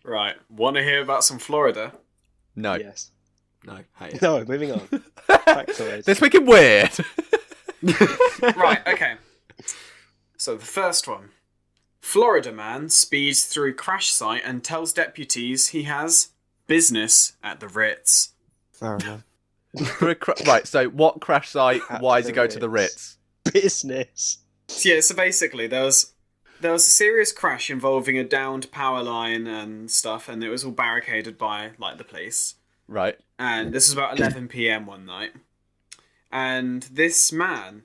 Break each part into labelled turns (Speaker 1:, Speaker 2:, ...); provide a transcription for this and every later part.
Speaker 1: Right. Want to hear about some Florida?
Speaker 2: No.
Speaker 3: Yes.
Speaker 4: No, hate it.
Speaker 3: No, moving on. Factoids.
Speaker 2: This week in weird.
Speaker 1: Right, okay. So the first one. Florida man speeds through crash site and tells deputies he has business at the Ritz.
Speaker 3: Fair enough.
Speaker 2: Right, so what crash site?
Speaker 3: At
Speaker 2: Why does
Speaker 3: the
Speaker 2: he go to the Ritz?
Speaker 3: Business.
Speaker 1: Yeah, so basically there was a serious crash involving a downed power line and stuff, and it was all barricaded by like the police.
Speaker 2: Right.
Speaker 1: And this was about 11 p.m. one night. And this man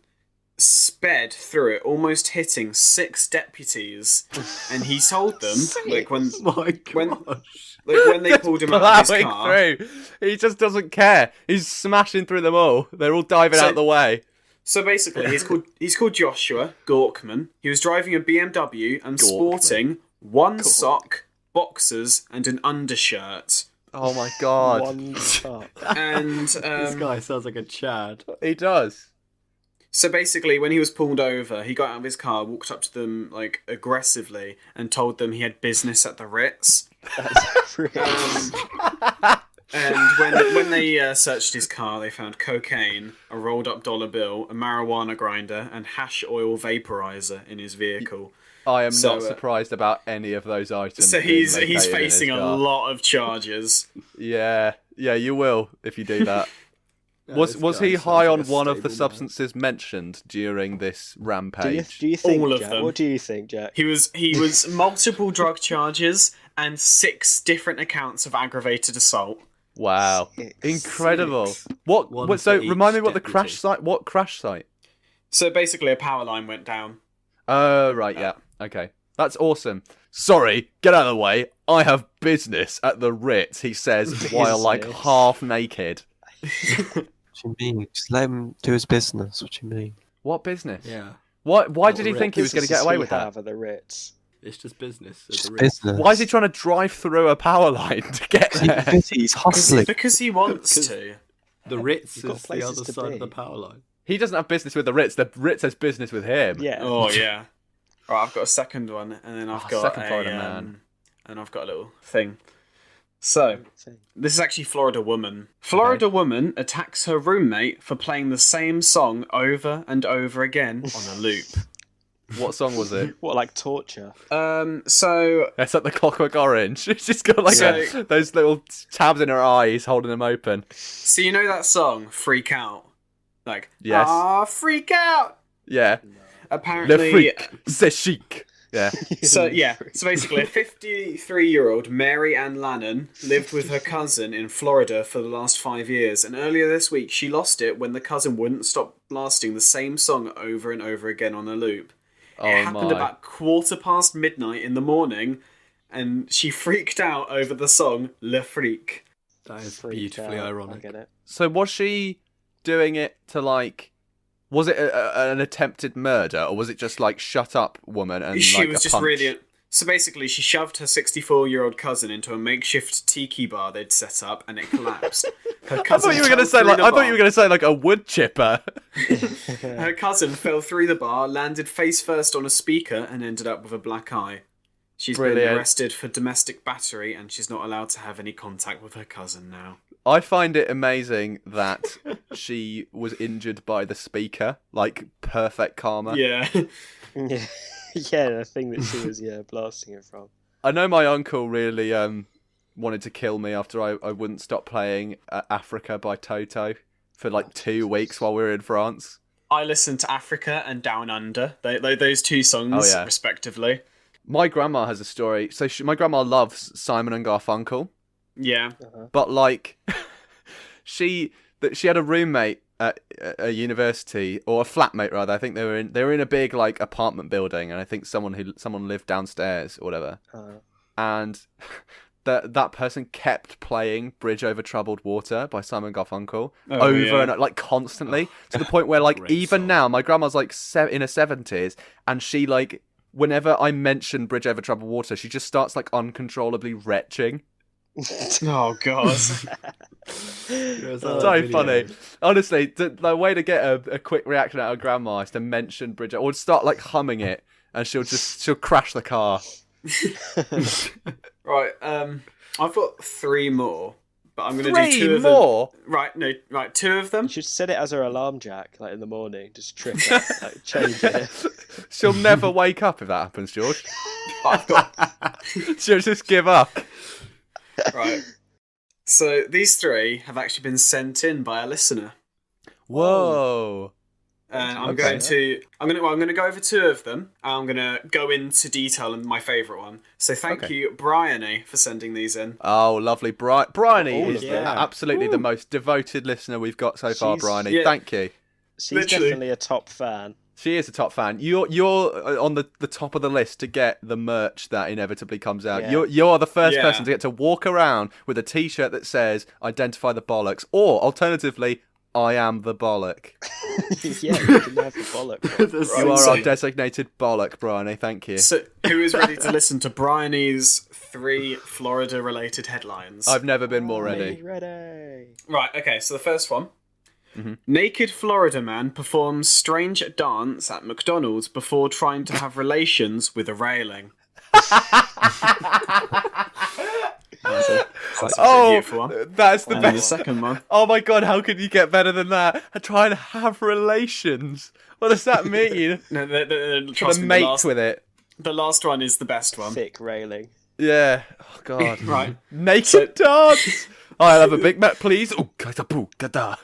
Speaker 1: sped through it, almost hitting 6 deputies. And he told them, like when
Speaker 4: My
Speaker 1: when
Speaker 4: gosh.
Speaker 1: like when they pulled him out of his
Speaker 2: Plowing
Speaker 1: car.
Speaker 2: through. He just doesn't care. He's smashing through them all. They're all diving
Speaker 1: So-
Speaker 2: out the way.
Speaker 1: So basically, he's called Joshua Gorkman. He was driving a BMW and sporting one sock, boxers, and an undershirt.
Speaker 2: Oh my god.
Speaker 3: One shot.
Speaker 1: And
Speaker 4: This guy sounds like a Chad.
Speaker 2: He does.
Speaker 1: so basically, when he was pulled over, he got out of his car, walked up to them like aggressively, and told them he had business at the Ritz.
Speaker 3: That's really...
Speaker 1: And when they searched his car, they found cocaine, a rolled up dollar bill, a marijuana grinder, and hash oil vaporizer in his vehicle.
Speaker 2: I am
Speaker 1: So,
Speaker 2: not surprised about any of those items.
Speaker 1: So
Speaker 2: being
Speaker 1: he's
Speaker 2: located in his
Speaker 1: facing a
Speaker 2: car.
Speaker 1: lot of charges.
Speaker 2: Yeah, you will if you do that. Was
Speaker 4: This
Speaker 2: he
Speaker 4: guy
Speaker 2: high
Speaker 4: sounds
Speaker 2: on
Speaker 4: like a
Speaker 2: one of the
Speaker 4: stable man.
Speaker 2: substances mentioned during this rampage?
Speaker 3: Do you think,
Speaker 1: All of
Speaker 3: Jack?
Speaker 1: them.
Speaker 3: What do you think, Jack?
Speaker 1: He was multiple drug charges and 6 different accounts of aggravated assault.
Speaker 2: Wow,
Speaker 3: Six.
Speaker 2: incredible!
Speaker 4: Six.
Speaker 2: What?
Speaker 4: One
Speaker 2: So
Speaker 4: for
Speaker 2: remind me
Speaker 4: each
Speaker 2: what the crash
Speaker 4: deputy.
Speaker 2: site? What crash site?
Speaker 1: So basically, a power line went down.
Speaker 2: Oh right, yeah, okay, that's awesome. Sorry, get out of the way. I have business at the Ritz. He says while like
Speaker 3: Business.
Speaker 2: half naked.
Speaker 5: What do you mean? Just let him do his business. What do you mean?
Speaker 2: What business?
Speaker 4: Yeah,
Speaker 2: Why did he
Speaker 4: Ritz.
Speaker 2: think he was going to get away with that?
Speaker 3: Have at the Ritz.
Speaker 4: it's just business. It's
Speaker 5: Just
Speaker 4: a Ritz.
Speaker 5: business.
Speaker 2: Why is he trying to drive through a power line to get
Speaker 5: He's
Speaker 2: there?
Speaker 5: busy, he's hustling.
Speaker 1: Because he wants to.
Speaker 4: The Ritz
Speaker 3: You've got
Speaker 4: is the
Speaker 3: places
Speaker 4: other
Speaker 3: to
Speaker 4: side
Speaker 3: be.
Speaker 4: of the power line.
Speaker 2: He doesn't have business with the Ritz. The Ritz has business with him.
Speaker 3: Yeah.
Speaker 1: Oh yeah. Right, I've got a second one, and then I've got
Speaker 2: second
Speaker 1: a
Speaker 2: Florida man.
Speaker 1: and I've got a little thing. So this is actually Florida woman. Florida woman attacks her roommate for playing the same song over and over again on a loop.
Speaker 2: What song was it?
Speaker 3: What, like torture?
Speaker 1: So
Speaker 2: It's like the Clockwork Orange. She's got like
Speaker 1: So-
Speaker 2: those little tabs in her eyes, holding them open.
Speaker 1: so you know that song, Freak Out? Like,
Speaker 2: Yes.
Speaker 1: ah, freak out!
Speaker 2: Yeah. Le
Speaker 1: Apparently,
Speaker 2: freak, c'est chic. Yeah.
Speaker 1: so basically a 53-year-old Mary Ann Lannon lived with her cousin in Florida for the last 5 years, and earlier this week she lost it when the cousin wouldn't stop blasting the same song over and over again on a loop.
Speaker 2: Oh
Speaker 1: It happened
Speaker 2: my.
Speaker 1: about midnight in the morning, and she freaked out over the song Le Freak.
Speaker 4: That is
Speaker 3: Freaked
Speaker 4: beautifully
Speaker 3: out. I
Speaker 4: ironic.
Speaker 3: get it.
Speaker 2: So was she doing it to like? Was it an attempted murder, or was it just like shut up, woman? And
Speaker 1: She
Speaker 2: like
Speaker 1: was
Speaker 2: a
Speaker 1: just
Speaker 2: punch?
Speaker 1: really... So basically, she shoved her 64-year-old cousin into a makeshift tiki bar they'd set up, and it collapsed. Her
Speaker 2: I
Speaker 1: cousin
Speaker 2: thought you were gonna
Speaker 1: fell
Speaker 2: say
Speaker 1: through
Speaker 2: like
Speaker 1: the
Speaker 2: I thought
Speaker 1: bar.
Speaker 2: you were gonna say like a wood chipper.
Speaker 1: Her cousin fell through the bar, landed face first on a speaker, and ended up with a black eye. She's been
Speaker 2: Brilliant.
Speaker 1: arrested for domestic battery, and she's not allowed to have any contact with her cousin now.
Speaker 2: I find it amazing that she was injured by the speaker, like perfect karma.
Speaker 1: Yeah.
Speaker 3: Yeah. Yeah, the thing that she was blasting it from.
Speaker 2: I know my uncle really wanted to kill me after I wouldn't stop playing Africa by Toto for like 2 weeks while we were in France.
Speaker 1: I listened to Africa and Down Under, those 2 songs,
Speaker 2: Oh, yeah.
Speaker 1: respectively.
Speaker 2: My grandma has a story. So my grandma loves Simon and Garfunkel,
Speaker 1: Yeah.
Speaker 2: but like she had a roommate at a university, or a flatmate rather. I think they were in a big like apartment building, and I think someone lived downstairs or whatever. And that person kept playing "Bridge Over Troubled Water" by Simon Garfunkel over and like constantly, to the point where like
Speaker 4: Great
Speaker 2: even
Speaker 4: song.
Speaker 2: now my grandma's like in her 70s, and she like whenever I mention "Bridge Over Troubled Water," she just starts like uncontrollably retching.
Speaker 1: Oh, God.
Speaker 2: So funny. Honestly, the way to get a quick reaction out of grandma is to mention Bridget, or start like humming it, and she'll crash the car.
Speaker 1: Right. I've got 3 more, but I'm going to do 2
Speaker 2: 3
Speaker 1: of
Speaker 2: more?
Speaker 1: them. Right. No. Right. 2 of them.
Speaker 3: You should set it as her alarm jack, like in the morning. Just trip it, like change it.
Speaker 2: She'll never wake up if that happens, George.
Speaker 1: I've got.
Speaker 2: She'll just give up.
Speaker 1: Right. So these 3 have actually been sent in by a listener.
Speaker 2: Whoa.
Speaker 1: And I'm
Speaker 2: Okay.
Speaker 1: going to go over 2 of them. And I'm going to go into detail in my favourite one. So thank
Speaker 2: Okay.
Speaker 1: you, Bryony, for sending these in.
Speaker 2: Oh, lovely. Bryony
Speaker 3: All
Speaker 2: is
Speaker 3: of them.
Speaker 2: absolutely the most devoted listener we've got so far,
Speaker 3: She's-
Speaker 2: Bryony.
Speaker 1: Yeah.
Speaker 2: Thank you.
Speaker 3: She's
Speaker 1: Literally.
Speaker 3: definitely a top fan.
Speaker 2: She is a top fan. You're on the top of the list to get the merch that inevitably comes out.
Speaker 3: Yeah.
Speaker 2: You're the first
Speaker 1: Yeah.
Speaker 2: person to get to walk around with a T-shirt that says "Identify the bollocks," or alternatively, "I am the bollock."
Speaker 3: Yeah, you can have the bollock.
Speaker 4: That's
Speaker 1: Right,
Speaker 2: You are
Speaker 1: so-
Speaker 2: our designated bollock, Bryony. Thank you.
Speaker 1: So who is ready to listen to Bryony's 3 Florida-related headlines?
Speaker 2: I've never been more ready.
Speaker 3: Ready.
Speaker 1: Right, okay, so the first one.
Speaker 2: Mhm.
Speaker 1: Naked Florida man performs strange dance at McDonald's before trying to have relations with a railing. That's a
Speaker 2: Oh,
Speaker 1: beautiful one.
Speaker 2: that's the
Speaker 1: And then the
Speaker 2: best.
Speaker 1: second one.
Speaker 2: Oh my god, how could you get better than that? I try and have relations. What does that mean?
Speaker 1: No,
Speaker 2: Trying
Speaker 1: trust
Speaker 2: to
Speaker 1: me,
Speaker 2: mate with it.
Speaker 1: the last one is the best one.
Speaker 3: Thick railing.
Speaker 2: Yeah. Oh god.
Speaker 1: Right.
Speaker 2: Naked
Speaker 1: So-
Speaker 2: dance. I'll have a Big Mac, please. Oh, kada-boo, kada.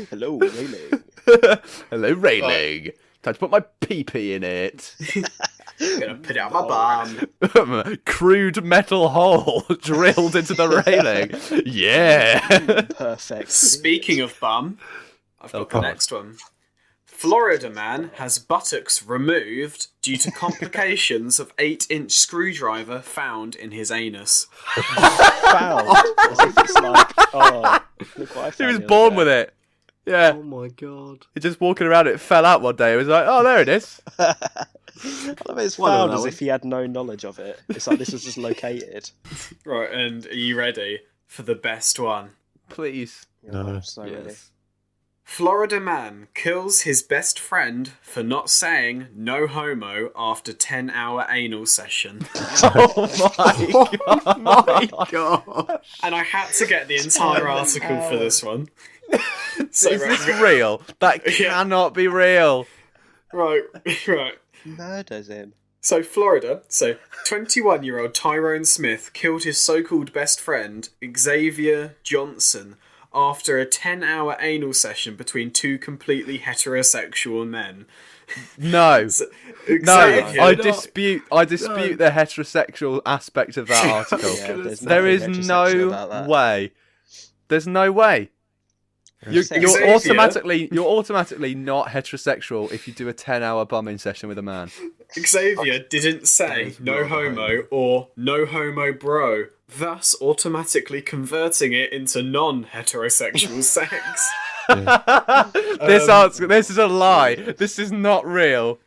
Speaker 3: Hello, railing.
Speaker 2: Hello, railing. Time to put my pee-pee in it.
Speaker 1: Gonna put out my bum.
Speaker 2: Crude metal hole drilled into the railing. Yeah.
Speaker 3: Perfect.
Speaker 1: Speaking of bum, I've got the
Speaker 2: God.
Speaker 1: next one. Florida man has buttocks removed due to complications of 8-inch screwdriver found in his anus.
Speaker 3: Foul. As if it's like, oh, look what I
Speaker 2: He
Speaker 3: found
Speaker 2: was
Speaker 3: the other
Speaker 2: born
Speaker 3: day.
Speaker 2: with it. Yeah.
Speaker 4: Oh my god.
Speaker 2: He's just walking around, it fell out one day. He was like, oh, there it is.
Speaker 3: I love it's
Speaker 4: Well done,
Speaker 3: found as
Speaker 4: Alan.
Speaker 3: if he had no knowledge of it. It's like this was just located.
Speaker 1: Right, and are you ready for the best one?
Speaker 2: Please.
Speaker 5: No.
Speaker 3: I'm so ready.
Speaker 4: Yes.
Speaker 1: Florida man kills his best friend for not saying no homo after 10-hour anal session.
Speaker 2: Oh my god.
Speaker 4: God.
Speaker 1: And I had to get the entire article for this one. So,
Speaker 2: Is this real? That
Speaker 1: Yeah.
Speaker 2: cannot be real.
Speaker 1: right.
Speaker 3: Murders him.
Speaker 1: So, Florida. So, 21-year-old Tyrone Smith killed his so-called best friend, Xavier Johnson, after a 10-hour anal session between 2 completely heterosexual men.
Speaker 2: No. No,
Speaker 1: Xavier-
Speaker 2: I dispute the heterosexual aspect of that article.
Speaker 3: Yeah, there's
Speaker 2: There
Speaker 3: nothing
Speaker 2: is
Speaker 3: heterosexual about
Speaker 2: no
Speaker 3: that.
Speaker 2: way. There's no way. You're
Speaker 1: Xavier-
Speaker 2: automatically not heterosexual if you do a 10-hour bumming session with a man.
Speaker 1: Xavier didn't say
Speaker 4: That's
Speaker 1: no
Speaker 4: right.
Speaker 1: homo or no homo bro, thus automatically converting it into non-heterosexual sex.
Speaker 2: This is a lie. This is not real.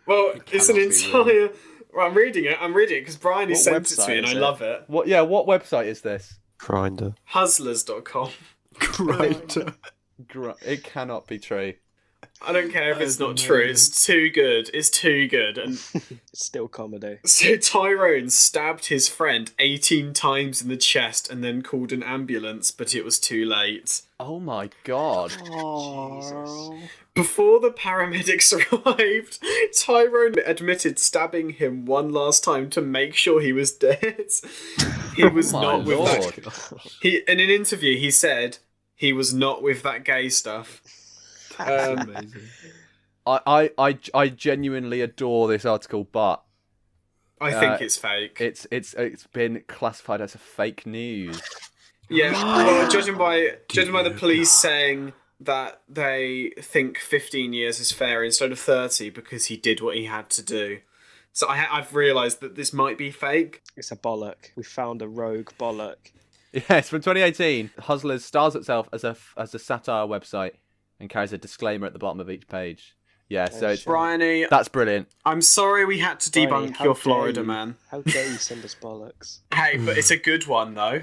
Speaker 1: Well, it's an
Speaker 4: cannot be
Speaker 1: entire... Well, I'm reading it because Bryony
Speaker 3: What
Speaker 1: sent it to
Speaker 3: website
Speaker 1: me and I
Speaker 3: is it?
Speaker 1: love it.
Speaker 2: What website is this?
Speaker 5: Grinder.
Speaker 1: Hustlers.com.
Speaker 4: Great.
Speaker 2: It cannot be true.
Speaker 1: I don't care if
Speaker 4: That
Speaker 1: it's
Speaker 4: is
Speaker 1: not true,
Speaker 4: amazing.
Speaker 1: it's too good. It's too good. And
Speaker 3: It's still comedy.
Speaker 1: so Tyrone stabbed his friend 18 times in the chest and then called an ambulance, but it was too late.
Speaker 2: Oh my god.
Speaker 1: Before the paramedics arrived, Tyrone admitted stabbing him one last time to make sure he was dead. He was
Speaker 2: My
Speaker 1: not with
Speaker 2: lord.
Speaker 1: that. In an interview, he said he was not with that gay stuff.
Speaker 4: Amazing.
Speaker 2: I genuinely adore this article, but
Speaker 1: I think it's fake.
Speaker 2: it's been classified as a fake news.
Speaker 1: Yeah, well, judging by the police saying that they think 15 years is fair instead of 30 because he did what he had to do. So I've realised that this might be fake.
Speaker 3: It's a bollock. We found a rogue bollock.
Speaker 2: Yes, from 2018, Hustlers stars itself as a satire website and carries a disclaimer at the bottom of each page. Yeah, so it's,
Speaker 1: Bryony,
Speaker 2: that's brilliant.
Speaker 1: I'm sorry we had to
Speaker 3: Bryony,
Speaker 1: debunk
Speaker 3: how
Speaker 1: your
Speaker 3: dare
Speaker 1: Florida
Speaker 3: you-
Speaker 1: man.
Speaker 3: How dare you send us bollocks?
Speaker 1: Hey, but it's a good one though.